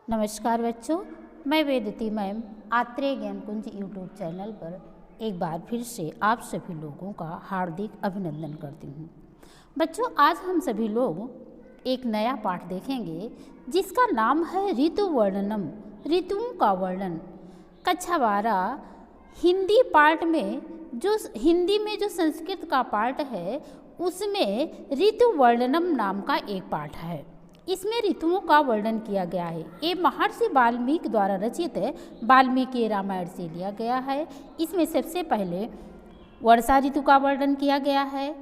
नमस्कार बच्चों, मैं वेदती मैम आत्रेय ज्ञान कुंज यूट्यूब चैनल पर एक बार फिर से आप सभी लोगों का हार्दिक अभिनंदन करती हूँ। बच्चों, आज हम सभी लोग एक नया पाठ देखेंगे जिसका नाम है ऋतु वर्णनम, ऋतुओं का वर्णन। कक्षा 12 हिंदी पार्ट में हिंदी में जो संस्कृत का पार्ट है उसमें ऋतु वर्णनम नाम का एक पाठ है। इसमें ऋतुओं का वर्णन किया गया है। ये महर्षि वाल्मीकि द्वारा रचित वाल्मीकि रामायण से लिया गया है। इसमें सबसे पहले वर्षा ऋतु का वर्णन किया गया है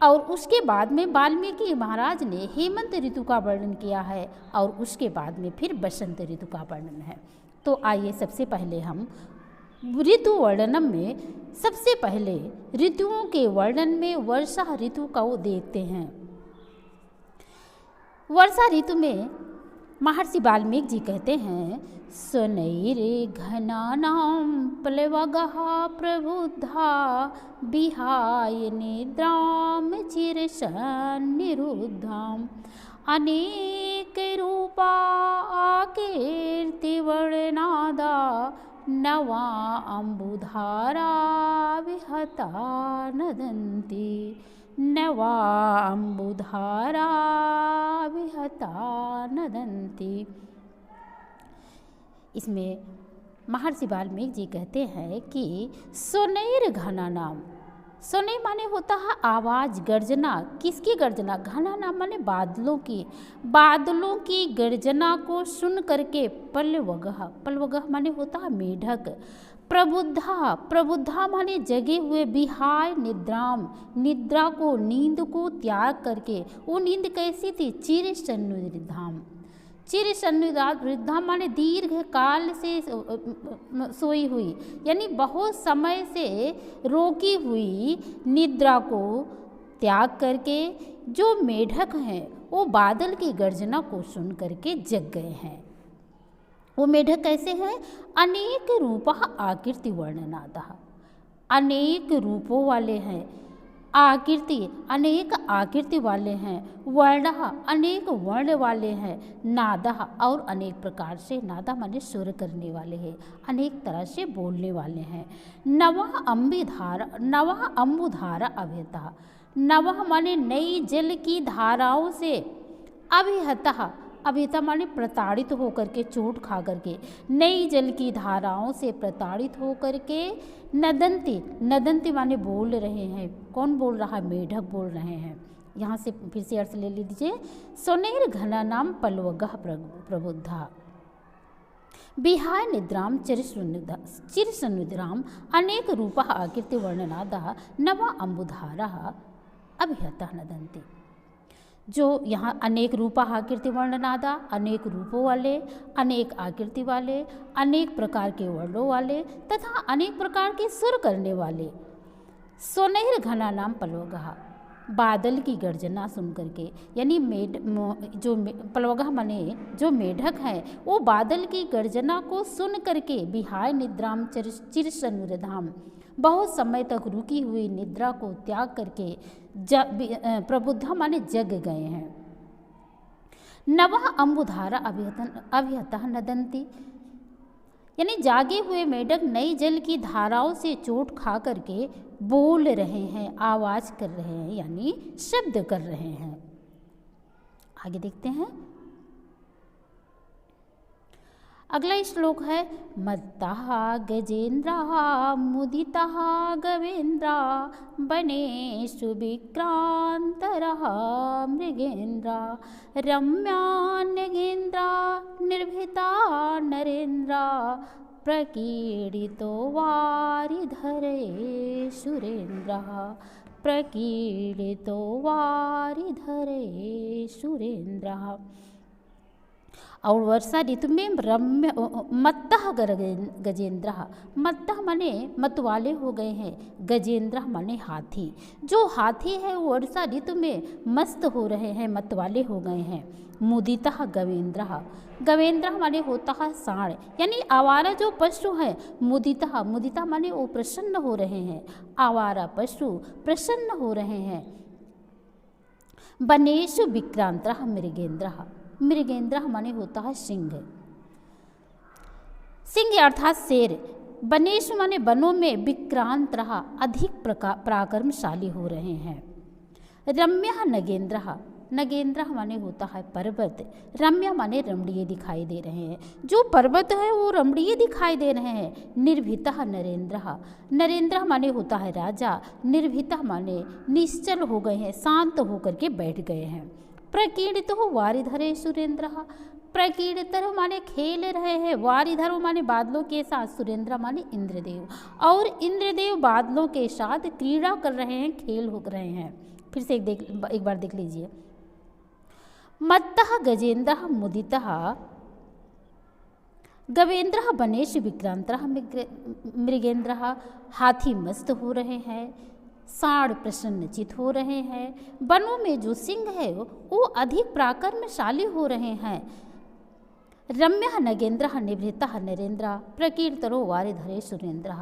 और उसके बाद में वाल्मीकि महाराज ने हेमंत ऋतु का वर्णन किया है और उसके बाद में फिर बसंत ऋतु का वर्णन है। तो आइए सबसे पहले हम ऋतु वर्णनम में सबसे पहले ऋतुओं के वर्णन में वर्षा ऋतु को देखते हैं। वर्षा ऋतु में महर्षि वाल्मीकि जी कहते हैं, सुनैरे घनानां प्लवगः प्रबुद्धा विहाय निद्रां चिरसन्निरुद्धाम् अनेक रूपा आकीर्तिवर्णनादा नवा अम्बुधारा विहता नदन्ति नवा अम्बुधारा विहता नदन्ति। इसमें महर्षि वाल्मीकि जी कहते हैं कि सोनैर घना नाम, सोने माने होता है आवाज़, गर्जना। किसकी गर्जना? घना नाम माने बादलों की, बादलों की गर्जना को सुन करके पल्वगह, पल्वगह माने होता है मेढक। प्रबुद्धा, प्रबुद्धा माने जगे हुए, विहाय निद्राम, निद्रा को, नींद को त्याग करके। वो नींद कैसी थी? चिर सन्निधाम, चिर सन्निधाम माने दीर्घ काल से सोई हुई, यानी बहुत समय से रोकी हुई निद्रा को त्याग करके जो मेढक हैं वो बादल की गर्जना को सुन करके जग गए हैं। वो मेढक कैसे हैं? अनेक रूपा आकृति वर्णनादा, अनेक रूपों वाले हैं। आकृति, अनेक आकृति वाले हैं। वर्ण, अनेक वर्ण वाले हैं। नादा, और अनेक प्रकार से, नादा माने सुर करने वाले हैं, अनेक तरह से बोलने वाले हैं। नवः अम्बिधारा, नवः अम्बुधारा अभिहता, नवः माने नई जल की धाराओं से, अभिहता, अभिहता माने प्रताड़ित होकर के, चोट खा करके, नई जल की धाराओं से प्रताड़ित होकर के, नदंती, नदंती माने बोल रहे हैं। कौन बोल रहा है? मेढक बोल रहे हैं। यहाँ से फिर से अर्थ ले लीजिए। सोनेर घना नाम पल्वगः प्रबुद्धा विहाय निद्राम चिरसन्निद्राम अनेक रूपा आकृति वर्णनादा नवा अम्बुधारा अभिहता नदंती। जो यहाँ अनेक रूपा आकृति वर्णनादा, अनेक रूपों वाले, अनेक आकृति वाले, अनेक प्रकार के वर्णों वाले तथा अनेक प्रकार के सुर करने वाले, सोनैर घना नाम पल्वगः, बादल की गर्जना सुन करके, यानी पल्वगः माने जो मेढक हैं वो बादल की गर्जना को सुन करके विहाय निद्राम चिरसन्निधाम, बहुत समय तक रुकी हुई निद्रा को त्याग करके प्रबुद्धा माने जग गए हैं। नवः अम्बुधारा अभिहता नदंती, यानी जागे हुए मेढक नई जल की धाराओं से चोट खा करके बोल रहे हैं, आवाज़ कर रहे हैं, यानी शब्द कर रहे हैं। आगे देखते हैं। अगला श्लोक है, मत्तः गजेन्द्रः मुदितः गवेन्द्रा वनेषु विक्रान्तरः मृगेन्द्रा रम्यान्यगेन्द्रा निर्भीता नरेन्द्रा प्रकीर्तितो वारिधरे सुरेन्द्रः प्रकीर्तितो वारिधरे सुरेन्द्रः। और वर्षा ऋतु में रम्य मत्तः गजेंद्र, मत्तः माने मतवाले हो गए हैं, गजेंद्र माने हाथी। जो हाथी है वो वर्षा ऋतु में मस्त हो रहे हैं, मतवाले हो गए हैं। मुदितः गवेंद्र, गवेंद्र माने होता है साढ़, यानी आवारा जो पशु है। मुदितः, मुदिता माने वो प्रसन्न हो रहे हैं, आवारा पशु प्रसन्न हो रहे हैं। वनेषु विक्रांतः मृगेंद्र, मृगेंद्र माने होता है सिंह। सिंह अर्थात शेर, वनेषु माने वनों में विक्रांत रहा, अधिक पराक्रमशाली हो रहे हैं। रम्य नगेंद्र, नगेंद्र माने होता है पर्वत, रम्य माने रमणीय दिखाई दे रहे हैं, जो पर्वत है वो रमणीय दिखाई दे रहे हैं। निर्भीतः नरेंद्र, नरेंद्र माने होता है राजा, निर्भीतः माने निश्चल हो गए हैं, शांत होकर के बैठ गए हैं। प्रकीर्णित हो वारिधरे सुरेंद्र, प्रकीर्णित माने खेल रहे हैं, वारिधर माने बादलों के साथ, सुरेंद्र माने इंद्रदेव, और इंद्रदेव बादलों के साथ क्रीड़ा कर रहे हैं, खेल हो रहे हैं। फिर से एक बार देख लीजिए। मत्तः गजेन्द्रः मुदितः, गवेन्द्रः वनेषु विक्रांतः मृगेन्द्रः, हाथी मस्त हो रहे हैं, साढ़ प्रसन्नचित हो रहे हैं। वनों में जो सिंह है वो अधिक पराक्रमशाली हो रहे हैं। रम्य नगेन्द्र निभृत नरेंद्र, प्रकीर्तरो वारिधरे सुरेंद्र,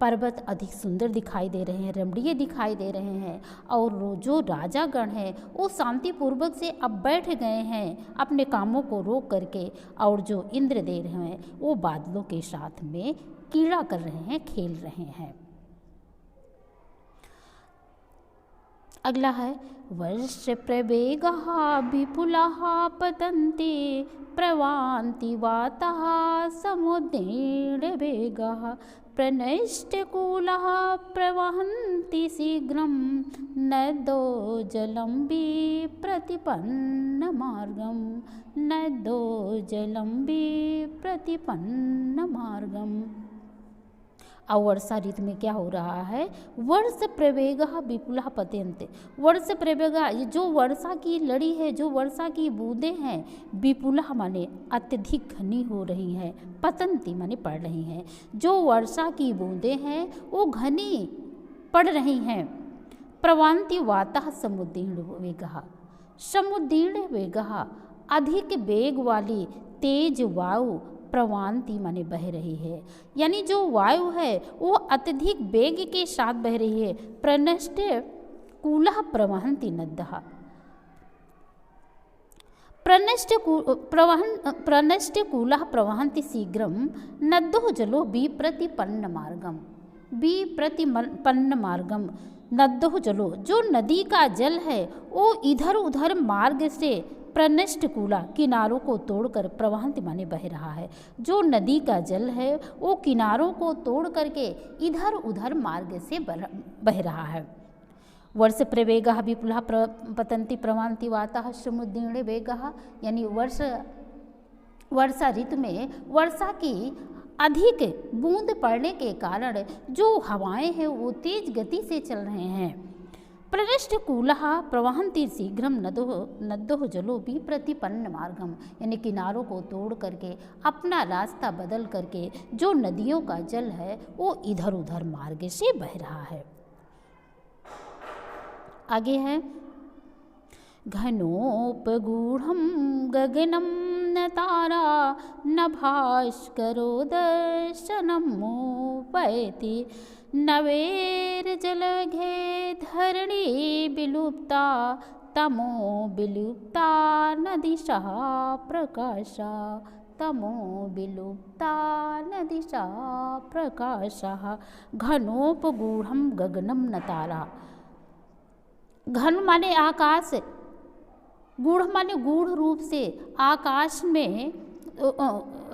पर्वत अधिक सुंदर दिखाई दे रहे हैं, रमणीय दिखाई दे रहे हैं, और जो राजागण हैं वो शांतिपूर्वक से अब बैठ गए हैं अपने कामों को रोक करके, और जो इंद्रदेव हैं वो बादलों के साथ में क्रीड़ा कर रहे हैं, खेल रहे हैं। अगला है वर्ष प्रवेगः विपुलः पतन्ते प्रवान्ति वातः समुद्रेण वेगः, प्रनष्टकूलः प्रवहन्ति शीघ्रं नदो जलं विप्रतिपन्नमार्गं, नदो जलं विप्रतिपन्नमार्गम्। और वर्षा ऋतु में क्या हो रहा है? वर्ष प्रवेगः विपुलः पतन्ते, वर्ष प्रवेगः जो वर्षा की लड़ी है, जो वर्षा की बूंदें हैं, विपुलः माने अत्यधिक घनी हो रही हैं, पतन्ति माने पड़ रही हैं। जो वर्षा की बूंदें हैं वो घनी पड़ रही हैं। प्रवान्ति वातः समुद्रीण वेगः, समुद्रीण वेगः अधिक वेग वाली तेज वायु, प्रवान्ति माने बह रही है, यानी जो वायु है वो अत्यधिक वेग के साथ बह रही है। प्रनष्ट कूलः प्रवहन्ति नद्यः, प्रनष्ट कूलः प्रवहन्ति शीघ्रं नद्योः जलो विप्रतिपन्नमार्गं, विप्रतिपन्नमार्गं नद्योः जलो, जो नदी का जल है वो इधर उधर मार्ग से प्रनष्ट कूला किनारों को तोड़कर, प्रवहन्ति माने बह रहा है, जो नदी का जल है वो किनारों को तोड़ करके इधर उधर मार्ग से बह रहा है। वर्ष प्रवेगः विपुलः पतन्ति प्रवान्ति वातः समुद्रेण वेगः, यानी वर्षा ऋतु में वर्षा की अधिक बूंद पड़ने के कारण जो हवाएं हैं वो तेज गति से चल रहे हैं। प्रनष्ट कूलः प्रवहन्ति शीघ्रं नद्योः जलो विप्रतिपन्नमार्गं, यानी किनारों को तोड़ करके अपना रास्ता बदल करके जो नदियों का जल है वो इधर उधर मार्ग से बह रहा है। आगे है घनोपगूढ़ं गगनं न तारा न भास्करो दर्शनमुपैति, नवेर्जलघे धरणी विलुप्ता तमो विलुप्ता न दिशः प्रकाशः, तमो विलुप्ता न दिशः प्रकाशः। घनोपगूढ़ं गगनं न तारा, घन माने आकाश, गूढ़ माने गूढ़ रूप से आकाश में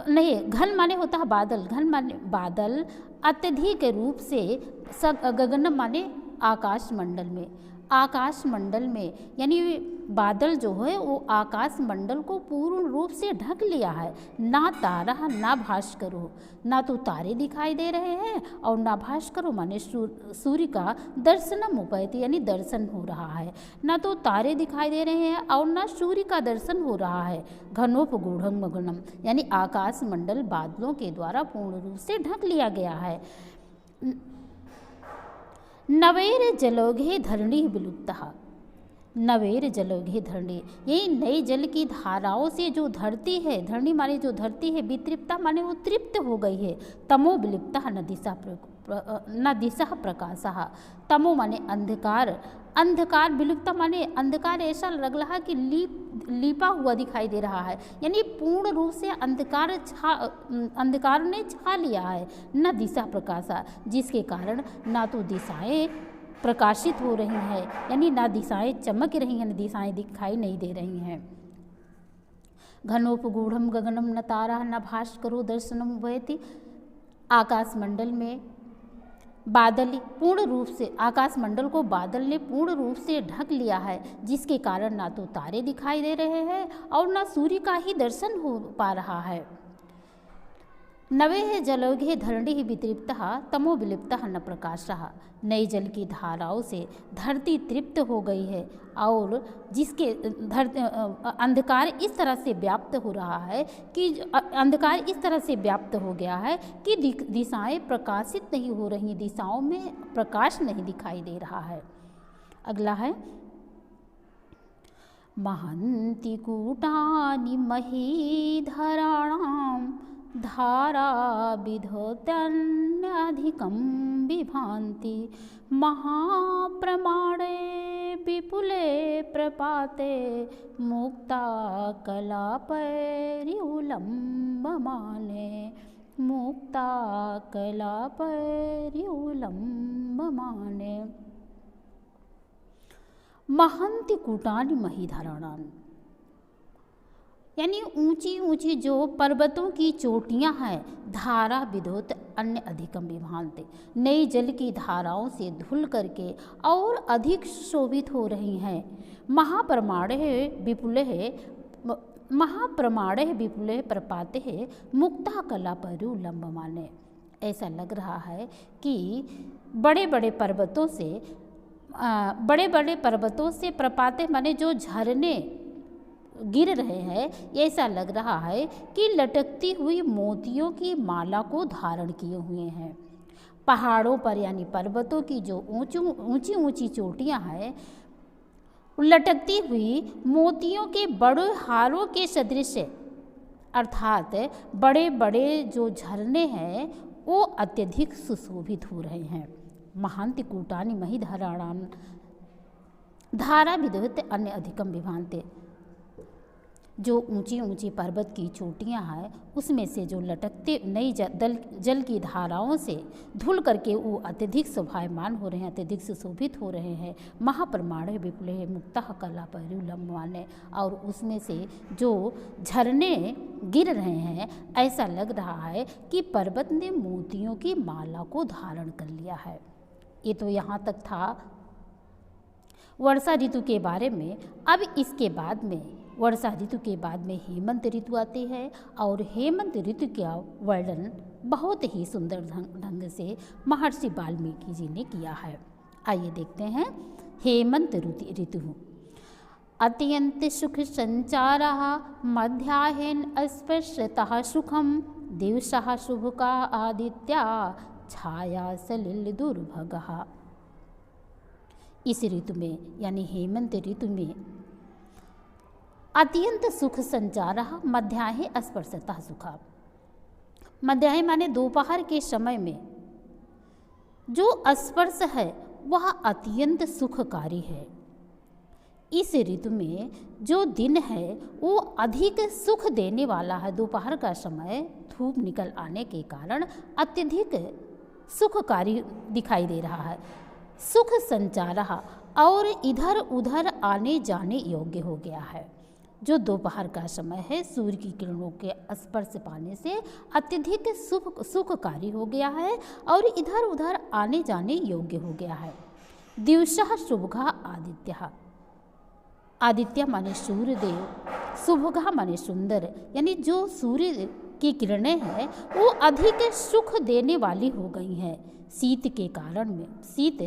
नहीं, घन माने होता है बादल, घन माने बादल अत्यधिक रूप से गगन माने आकाश मंडल में, आकाश मंडल में यानी बादल जो है वो आकाश मंडल को पूर्ण रूप से ढक लिया है। ना तारा ना भास्करो, ना तो तारे दिखाई दे रहे हैं और ना भास्करो माने सूर्य का दर्शनम उपैति, यानी दर्शन हो रहा है। ना तो तारे दिखाई दे रहे हैं और ना सूर्य का दर्शन हो रहा है। घनोपगूढ़ं गगनम, यानी आकाश मंडल बादलों के द्वारा पूर्ण रूप से ढक लिया गया है। नवेर जलोघे धरणी विलुप्तः, नवेर जलोघे धरणी, यही नए जल की धाराओं से जो धरती है, धरणी माने जो धरती है, वितृप्ता माने वो तृप्त हो गई है। तमो विलिप्ता न दिशा न दिशः प्रकाशः। तमो माने अंधकार, अंधकार विलुप्त माने अंधकार ऐसा लग रहा है कि लिपा हुआ दिखाई दे रहा है, यानी पूर्ण रूप से अंधकार ने छा लिया है। न दिशा प्रकाशा, जिसके कारण ना तो दिशाएं प्रकाशित हो रही हैं, यानी ना दिशाएं चमक रही हैं, दिशाएं दिखाई नहीं दे रही हैं। घनोपगूढ़म गगनम न तारा न भास्करो दर्शनम उभयति। आकाशमंडल में बादल पूर्ण रूप से, आकाशमंडल को बादल ने पूर्ण रूप से ढक लिया है, जिसके कारण ना तो तारे दिखाई दे रहे हैं और ना सूर्य का ही दर्शन हो पा रहा है। नवे जलौघे धरणी वितृप्त तमो विलिप्त न प्रकाशः। नई जल की धाराओं से धरती तृप्त हो गई है और जिसके अंधकार इस तरह से व्याप्त हो रहा है कि अंधकार इस तरह से व्याप्त हो गया है कि दिशाएं प्रकाशित नहीं हो रही, दिशाओं में प्रकाश नहीं दिखाई दे रहा है। अगला है महन्ति कूटानि महीधराणां धारा विधोत्यन्याधिकं बिभान्ति। महाप्रमाणे विपुले प्रपाते मुक्ता कलापैर्युलम्बमाने। मुक्ता कलापैर्युलम्बमाने। महन्ति कूटानि महीधराणां, यानी ऊंची ऊंची जो पर्वतों की चोटियां हैं, धारा विधोत अन्य अधिकम विभान्ते, नई जल की धाराओं से धुल करके और अधिक शोभित हो रही हैं। महाप्रमाणे विपुले प्रपाते मुक्ता कला परुलम्बमाने। ऐसा लग रहा है कि बड़े बड़े पर्वतों से प्रपाते माने जो झरने गिर रहे हैं, ऐसा लग रहा है कि लटकती हुई मोतियों की माला को धारण किए हुए हैं। पहाड़ों पर यानी पर्वतों की जो ऊंची ऊंची चोटियां हैं, लटकती हुई मोतियों के बड़े हारों के सदृश, अर्थात बड़े बड़े जो झरने हैं वो अत्यधिक सुशोभित हो रहे हैं। महान्ति कूटानि महीधराणां धारा विधोत अन्य अधिकम विभान्ते, जो ऊंची ऊंची पर्वत की चोटियां हैं उसमें से जो लटकते नई जल की धाराओं से धुल करके वो अत्यधिक शोभायमान हो रहे हैं, अत्यधिक सुशोभित हो रहे हैं। महाप्रमाणे विपुले मुक्ता कला परुलम्बमाने, और उसमें से जो झरने गिर रहे हैं, ऐसा लग रहा है कि पर्वत ने मोतियों की माला को धारण कर लिया है। ये तो यहाँ तक था वर्षा ऋतु के बारे में। अब इसके बाद में वर्षा ऋतु के बाद में हेमंत ऋतु आती है और हेमंत ऋतु का वर्णन बहुत ही सुंदर ढंग से महर्षि वाल्मीकि जी ने किया है। आइए देखते हैं हेमंत ऋतु। अत्यंत सुख संचारः मध्याह्न अस्पृश्यतः सुखम दिवसः शुभका आदित्या छाया सलिल दुर्भगः। इस ऋतु में यानी हेमंत ऋतु में अत्यंत सुख संचारः मध्याह्ने स्पर्शतः सुखा। मध्याह्न माने दोपहर के समय में जो स्पर्श है वह अत्यंत सुखकारी है। इस ऋतु में जो दिन है वो अधिक सुख देने वाला है। दोपहर का समय धूप निकल आने के कारण अत्यधिक सुखकारी दिखाई दे रहा है। सुख संचारः, और इधर उधर आने जाने योग्य हो गया है। जो दोपहर का समय है सूर्य की किरणों के स्पर्श पाने से अत्यधिक सुखकारी हो गया है और इधर उधर आने जाने योग्य हो गया है। दिवसः शुभगा आदित्य, आदित्य माने सूर्यदेव, शुभगा माने सुंदर, यानी जो सूर्य की किरणें हैं वो अधिक सुख देने वाली हो गई हैं। शीत के कारण में, शीत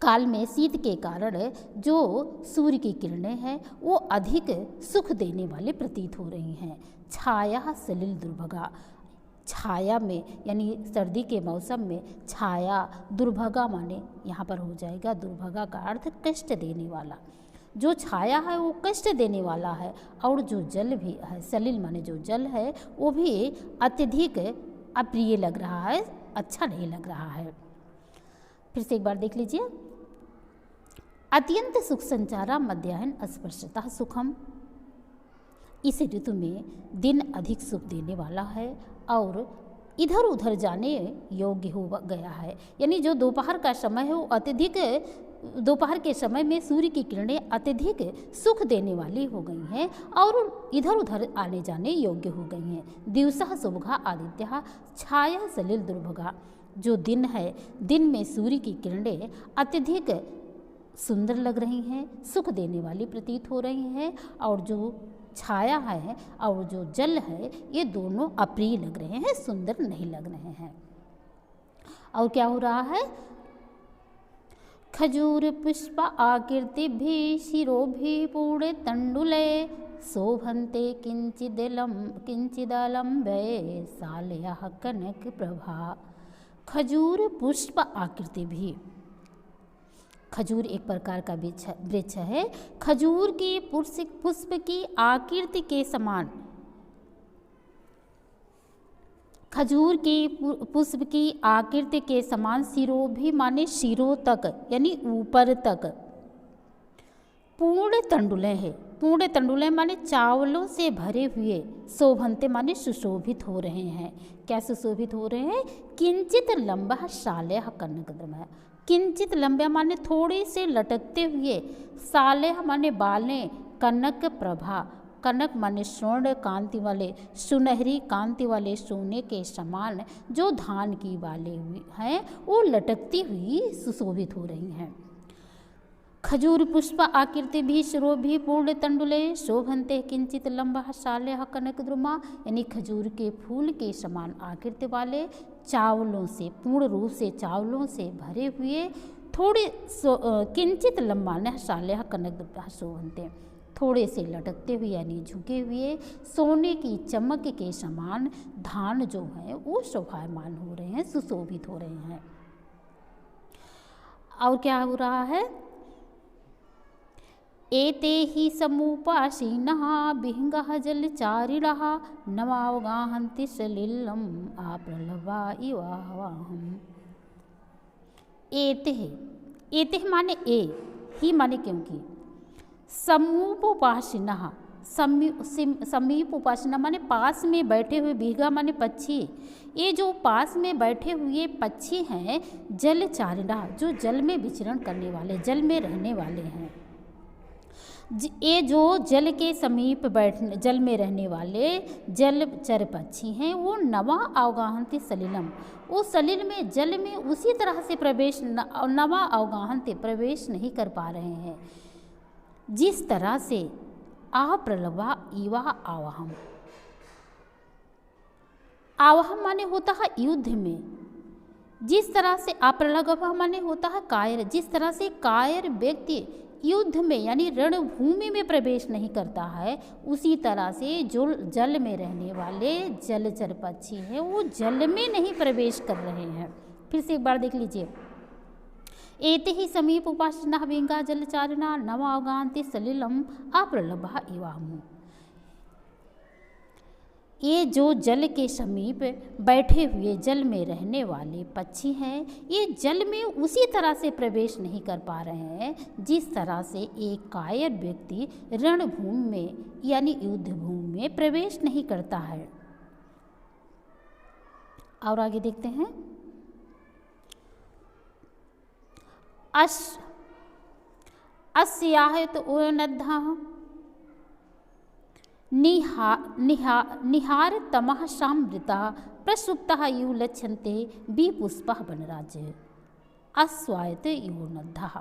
काल में शीत के कारण जो सूर्य की किरणें हैं वो अधिक सुख देने वाले प्रतीत हो रही हैं। छाया सलिल दुर्भगा, छाया में यानी सर्दी के मौसम में छाया, दुर्भगा माने यहाँ पर हो जाएगा दुर्भगा का अर्थ कष्ट देने वाला। जो छाया है वो कष्ट देने वाला है और जो जल भी है, सलिल माने जो जल है वो भी अत्यधिक अप्रिय लग रहा है, अच्छा नहीं लग रहा है। फिर से एक बार देख लीजिए। अत्यंत सुख संचारा मध्याह्न स्पर्शतः सुखम। इस ऋतु में दिन अधिक सुख देने वाला है और इधर उधर जाने योग्य हो गया है। यानी जो दोपहर का समय है वो अत्यधिक, दोपहर के समय में सूर्य की किरणें अत्यधिक सुख देने वाली हो गई हैं और इधर उधर आने जाने योग्य हो गई हैं। दिवसः शुभगा आदित्य छाया सलिल दुर्भगा। जो दिन है, दिन में सूर्य की किरणें अत्यधिक सुंदर लग रही हैं, सुख देने वाली प्रतीत हो रही हैं, और जो छाया है और जो जल है ये दोनों अप्रिय लग रहे हैं, सुंदर नहीं लग रहे हैं। और क्या हो रहा है? खजूर पुष्प आकृति भी शिरो भी पूर्ण तंडुले शोभन्ते किंचिदलम्बे सालयः कनक प्रभा। खजूर पुष्प आकृति भी, खजूर एक प्रकार का वृक्ष है। खजूर के पुष्प की आकृति के समान, खजूर के पुष्प की आकृति के समान सिरों भी माने शिरों तक यानी ऊपर तक पूर्ण तंडुले है। पूर्ण तंडुले माने चावलों से भरे हुए, शोभन्ते माने सुशोभित हो रहे हैं। क्या सुशोभित हो रहे हैं? किंचित लंबा शालयः कनकद्रुमः। किंचित लंबा माने थोड़े से लटकते हुए, सालयः माने बालें, कनक प्रभा, कनक माने स्वर्ण कांति वाले, सुनहरी कांति वाले सोने के समान जो धान की बालें हुई हैं वो लटकती हुई सुशोभित हो रही हैं। खजूर पुष्प आकृति भी शिरो भी पूर्ण तंडुले शोभन्ते किंचित लंबा शालयः कनकद्रुमा। यानी खजूर के फूल के समान आकृति वाले, चावलों से, पूर्ण रूप से चावलों से भरे हुए, थोड़े किंचित लंबा न शालयः कनकद्रुमा शोभन्ते, थोड़े से लटकते हुए यानी झुके हुए सोने की चमक के समान धान जो है वो शोभायमान हो रहे हैं, सुशोभित हो रहे हैं। और क्या हो रहा है? एते हि समुपासीनः विहंगः जलचारिणः नमावगाहन्ति सलिलम् आप्रलभा इवाहम्। एते माने ए ही माने क्योंकि, समुपोपासिनः समीप उपासना माने पास में बैठे हुए, विहंगा माने पक्षी। ये जो पास में बैठे हुए पक्षी हैं, जलचारिणः जो जल में विचरण करने वाले, जल में रहने वाले हैं। ये जो जल के समीप बैठने, जल में रहने वाले जलचर पक्षी हैं, वो नवा अवगाहन्ति सलिलम, वो सलिल में जल में उसी तरह से प्रवेश, नवा अवगाहन्ति प्रवेश नहीं कर पा रहे हैं जिस तरह से आप्रलभा इवा आवाहम। आवाहम माने होता है युद्ध में, जिस तरह से आप्रलभा माने होता है कायर, जिस तरह से कायर व्यक्ति युद्ध में यानी रणभूमि में प्रवेश नहीं करता है, उसी तरह से जो जल में रहने वाले जलचर पक्षी हैं वो जल में नहीं प्रवेश कर रहे हैं। फिर से एक बार देख लीजिए। एते ही समीप उपासना विहंगा जलचारिणा नवावगान्ति सलिलम अप्रलभा इवाहम्। ये जो जल के समीप बैठे हुए जल में रहने वाले पक्षी हैं, ये जल में उसी तरह से प्रवेश नहीं कर पा रहे हैं जिस तरह से एक कायर व्यक्ति रणभूमि में यानी युद्ध भूमि में प्रवेश नहीं करता है। और आगे देखते हैं। अस्याहत उन्नद्धः निहार तमः सामृता प्रसुप्तः यु लक्ष्यन्ते विपुष्पः वनराज। अस्वायत योनद्धः।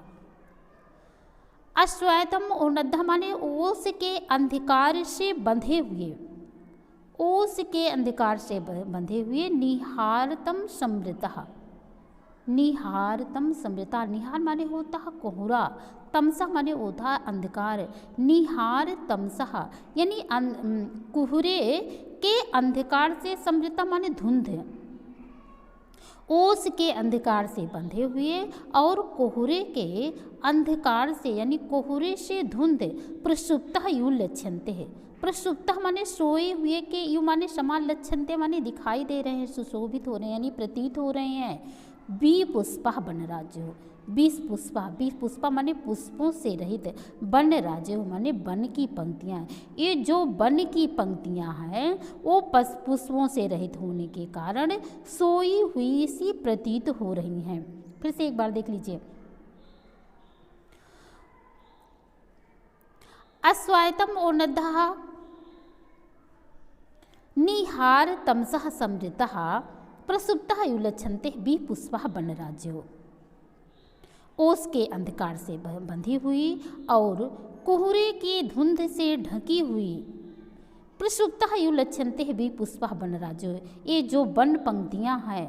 अस्वायतम उन्नद्धः माने ओस के अंधकार से बंधे हुए, ओस के अंधकार से बंधे हुए, निहारतम समृतः, निहारतम समृता, निहार माने होता है कोहरा, तमसा माने होता है अंधकार, निहार तमसा यानी कोहरे के अंधकार से, समृता माने धुंध, ओस के अंधकार से बंधे हुए और कोहरे के अंधकार से यानी कोहरे से धुंध, प्रसुप्तः यु लक्ष्यन्ते है, प्रसुप्तः माने सोए हुए के, यु माने समान लक्षणते माने दिखाई दे रहे हैं, सुशोभित हो रहे हैं यानी प्रतीत हो रहे हैं। बी पुष्पा वनराज्यो, 20 पुष्पा माने पुष्पों से रहित, वन राज्य माने वन की पंक्तियाँ। ये जो वन की पंक्तियाँ हैं वो पुष्पों से रहित होने के कारण सोई हुई सी प्रतीत हो रही हैं। फिर से एक बार देख लीजिए। अस्वायतम ओनद्धः निहार तमसः समृतः प्रसुप्तः युलक्षन्ते बी पुष्पः वनराज्यो। ओस के अंधकार से बंधी हुई और कोहरे की धुंध से ढकी हुई प्रसुप्तः युलक्षन्ते बी पुष्पः वनराज्यो। ये जो वन पंक्तियाँ हैं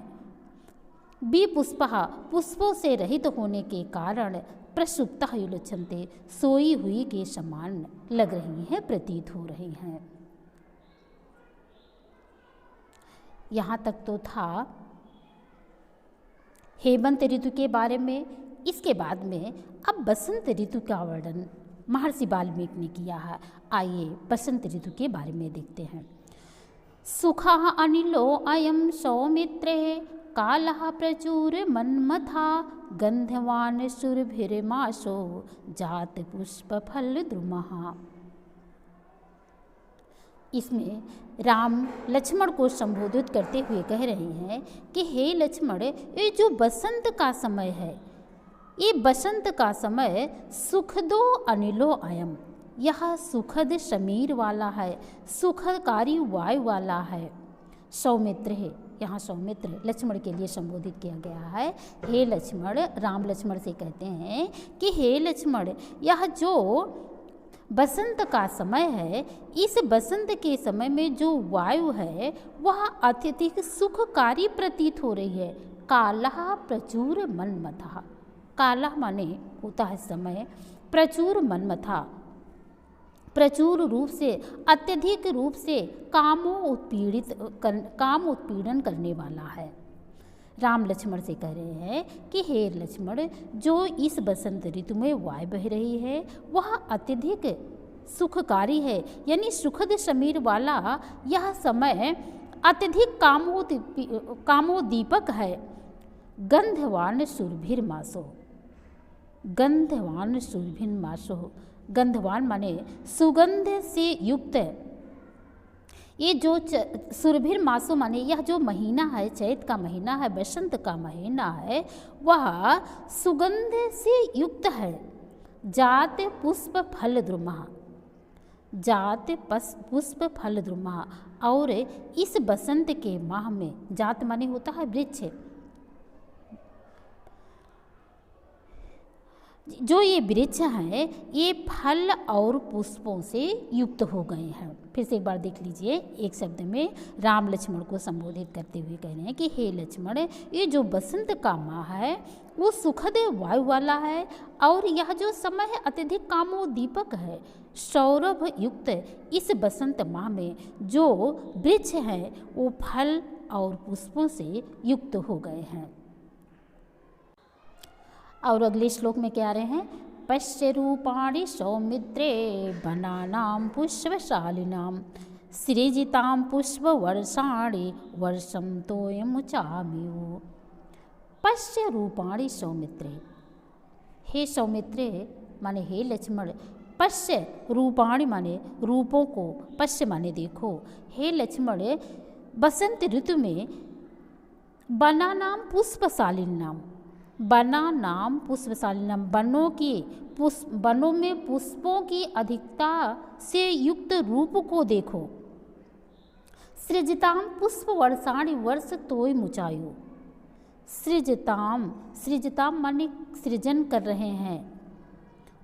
बी पुष्पः पुष्पों से रहित होने के कारण प्रसुप्तः युलक्षन्ते सोई हुई के समान लग रही हैं, प्रतीत हो रही हैं। यहाँ तक तो था हेमंत ऋतु के बारे में। इसके बाद में अब बसंत ऋतु का वर्णन महर्षि वाल्मीकि ने किया है। आइए बसंत ऋतु के बारे में देखते हैं। सुखः अनिलो अयं सौमित्रे कालः प्रचुर मन्मथा गंधवान सुरभिर्मासो जात पुष्प फल द्रुमः। इसमें राम लक्ष्मण को संबोधित करते हुए कह रहे हैं कि हे लक्ष्मण, ये जो बसंत का समय है, ये बसंत का समय सुखदो अनिलो अयम, यह सुखद समीर वाला है, सुखकारी वायु वाला है। सौमित्र है, यहाँ सौमित्र लक्ष्मण के लिए संबोधित किया गया है। हे लक्ष्मण, राम लक्ष्मण से कहते हैं कि हे लक्ष्मण, यह जो बसंत का समय है, इस बसंत के समय में जो वायु है वह अत्यधिक सुखकारी प्रतीत हो रही है। कालः प्रचुर मन्मथा, कालः माने होता है समय, प्रचुर मन्मथा प्रचुर रूप से, अत्यधिक रूप से काम उत्पीड़न करने वाला है। राम लक्ष्मण से कह रहे हैं कि हे लक्ष्मण, जो इस बसंत ऋतु में वायु बह रही है वह अत्यधिक सुखकारी है, यानी सुखद समीर वाला यह समय अत्यधिक कामोदीपक है। गंधवान सुरभिर्मासो, गंधवान सुरभिर्मासो, गंधवान माने सुगंध से युक्त। ये जो सुरभिर मासो माने यह जो महीना है, चैत का महीना है, बसंत का महीना है, वह सुगंध से युक्त है। जात पुष्प फल द्रुमः, जात पुष्प फल द्रुमः। और इस बसंत के माह में, जात माने होता है वृक्ष, जो ये वृक्ष हैं ये फल और पुष्पों से युक्त हो गए हैं। फिर से एक बार देख लीजिए, एक शब्द में राम लक्ष्मण को संबोधित करते हुए कह रहे हैं कि हे लक्ष्मण, ये जो बसंत का माह है वो सुखद वायु वाला है और यह जो समय है अत्यधिक कामोदीपक है। सौरभ युक्त इस बसंत माह में जो वृक्ष हैं वो फल और पुष्पों से युक्त हो गए हैं। और अगले श्लोक में क्या आ रहे हैं? पश्य रूपाणि सौमित्रे वनानां पुष्पशालिनां सृजितां पुष्पवर्षाणि वर्षं तोयमुचामि। पश्य रूपाणि सौमित्रे, हे सौमित्रे माने हे लक्ष्मण, पश्य रूपाणि माने रूपों को, पश्य माने देखो, हे लक्ष्मण बसंत ऋतु में वनानां पुष्पशालिनां, वनानां पुष्पशालिनां, वनों में पुष्पों की अधिकता से युक्त रूप को देखो। सृजताम पुष्प वर्षाणि वर्ष तोय मुचायु। सृजताम, सृजताम माने सृजन कर रहे हैं।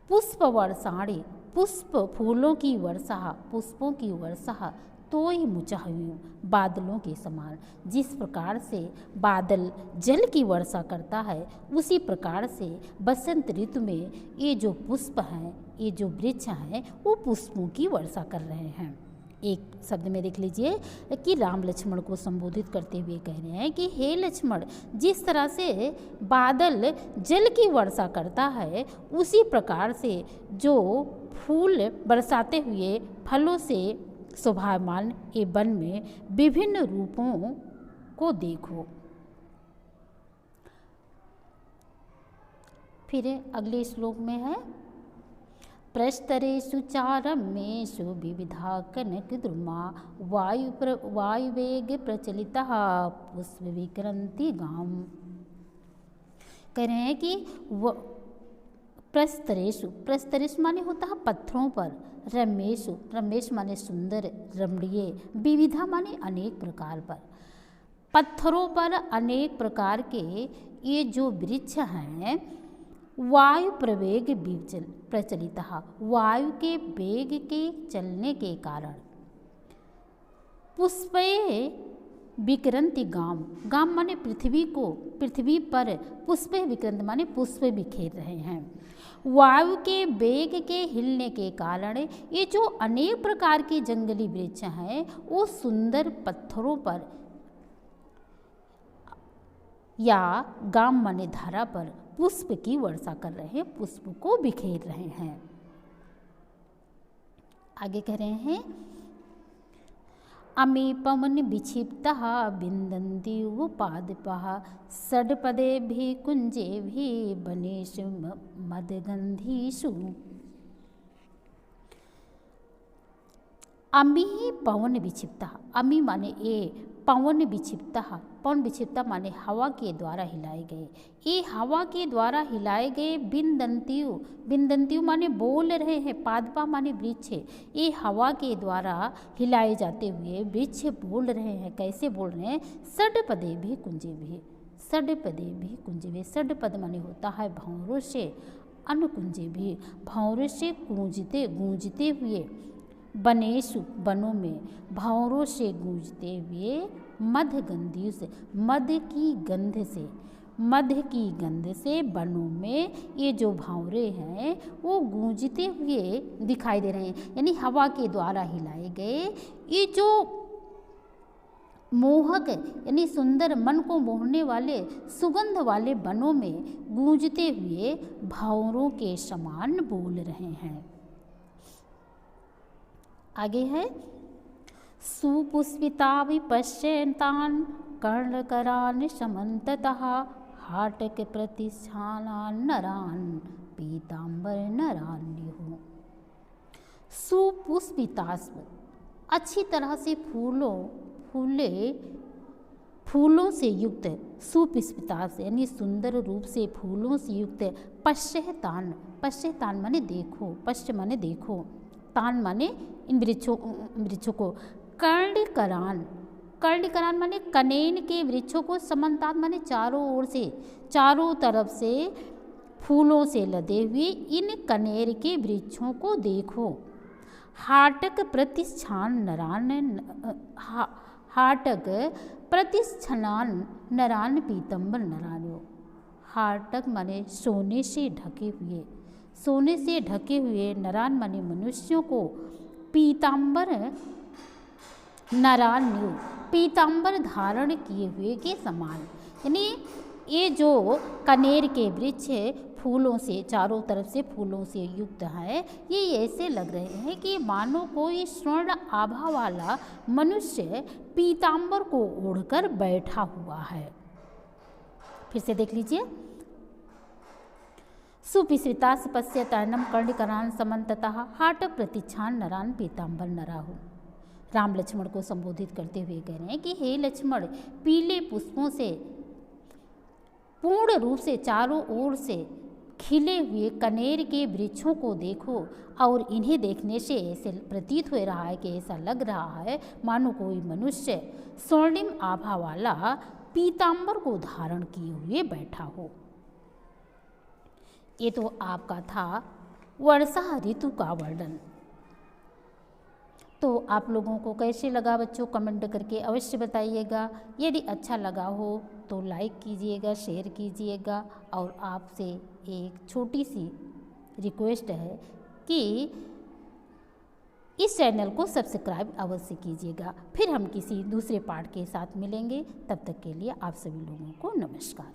पुष्प वर्षाणि, पुष्प फूलों की वर्षा, पुष्पों की वर्षा, तोय मुचायु, बादलों के समान। जिस प्रकार से बादल जल की वर्षा करता है उसी प्रकार से बसंत ऋतु में ये जो पुष्प हैं, ये जो वृक्ष हैं वो पुष्पों की वर्षा कर रहे हैं। एक शब्द में देख लीजिए कि राम लक्ष्मण को संबोधित करते हुए कह रहे हैं कि हे लक्ष्मण, जिस तरह से बादल जल की वर्षा करता है उसी प्रकार से जो फूल बरसाते हुए फलों से शोभायमान ये वन में विभिन्न रूपों को देखो। फिर अगले श्लोक में है प्रस्तरेषु चारम्येषु विविधा कनकद्रुमा वायुवेग प्रचलितः पुष्प विकरन्ति गाम। कह रहे हैं कि प्रस्तरेषु माने होता है पत्थरों पर, रमेश माने सुंदर रमणीय, विविधा माने अनेक प्रकार पर, पत्थरों पर अनेक प्रकार के ये जो वृक्ष हैं वायु प्रवेग प्रचलित, वायु के वेग के चलने के कारण, पुष्पे विकरन्ति गाम माने पृथ्वी पर पुष्पे विकरन्ति माने पुष्प बिखेर रहे हैं। वायु के वेग के हिलने के कारण ये जो अनेक प्रकार के जंगली वृक्ष हैं वो सुंदर पत्थरों पर या गाम माने धारा पर पुष्प की वर्षा कर रहे हैं, पुष्प को बिखेर रहे हैं। आगे कह रहे हैं अमी पवन विक्षिप्तः बिंदन्ति उपादपः षड्पदेभिः कुञ्जेभिः वनेषु मदगन्धीषु। अमी पवन विक्षिप्तः, अमी माने ये पवन विक्षिप्ता माने हवा के द्वारा हिलाए गए, ये हवा के द्वारा हिलाए गए बिंदंतियु माने बोल रहे हैं, पादपा माने वृक्ष, ये हवा के द्वारा हिलाए जाते हुए वृक्ष बोल रहे हैं। कैसे बोल रहे हैं? षड्पदे भी कुंजे भी, षड्पद माने होता है भौरों से, अनुकुंजे भी भौरों से गूंजते हुए, वनों में भौरों से गूंजते हुए, मधगंधियों से, मध की गंध से वनों में ये जो भंवरे हैं वो गूंजते हुए दिखाई दे रहे हैं। यानी हवा के द्वारा हिलाए गए ये जो मोहक यानी सुंदर मन को मोहने वाले सुगंध वाले वनों में गूंजते हुए भंवरों के समान बोल रहे हैं। आगे है सुपुष्पिता विपश्यन्तान् कर्णकरान् समन्ततः हाटक प्रतिष्ठानान् नरान् पीताम्बर नरान्युः। सुपुष्पितास्व अच्छी तरह से फूलों से युक्त, सुपुष्पितास यानी सुंदर रूप से फूलों से युक्त, पश्यतान माने देखो, पश्य माने देखो, तान माने इन वृक्षों को, कर्णिकरान माने कनेन के वृक्षों को, समन्तात माने चारों तरफ से फूलों से लदे हुए इन कनेर के वृक्षों को देखो। हाटक प्रतिष्ठान नरान पीतम्बर नरानो। हाटक माने सोने से ढके हुए नरान माने मनुष्यों को, पीताम्बर नरान्यु पीताम्बर धारण किए हुए के समान। यानी ये जो कनेर के वृक्ष फूलों से चारों तरफ से फूलों से युक्त है, ये ऐसे लग रहे हैं कि मानो कोई स्वर्ण आभा वाला मनुष्य पीताम्बर को ओढ़कर बैठा हुआ है। फिर से देख लीजिए। सुपिस्वितास पश्यतानम कर्णिकरान समन्ततः हाट प्रतिच्छान नरान पीताम्बर नराहु। राम लक्ष्मण को संबोधित करते हुए कह रहे हैं कि हे लक्ष्मण, पीले पुष्पों से पूर्ण रूप से चारों ओर से खिले हुए कनेर के वृक्षों को देखो और इन्हें देखने से ऐसे प्रतीत हो रहा है कि ऐसा लग रहा है मानो कोई मनुष्य स्वर्णिम आभा वाला पीताम्बर को धारण किए हुए बैठा हो। ये तो आपका था वर्षा ऋतु का वर्णन। तो आप लोगों को कैसे लगा बच्चों, कमेंट करके अवश्य बताइएगा। यदि अच्छा लगा हो तो लाइक कीजिएगा, शेयर कीजिएगा। और आपसे एक छोटी सी रिक्वेस्ट है कि इस चैनल को सब्सक्राइब अवश्य कीजिएगा। फिर हम किसी दूसरे पार्ट के साथ मिलेंगे। तब तक के लिए आप सभी लोगों को नमस्कार।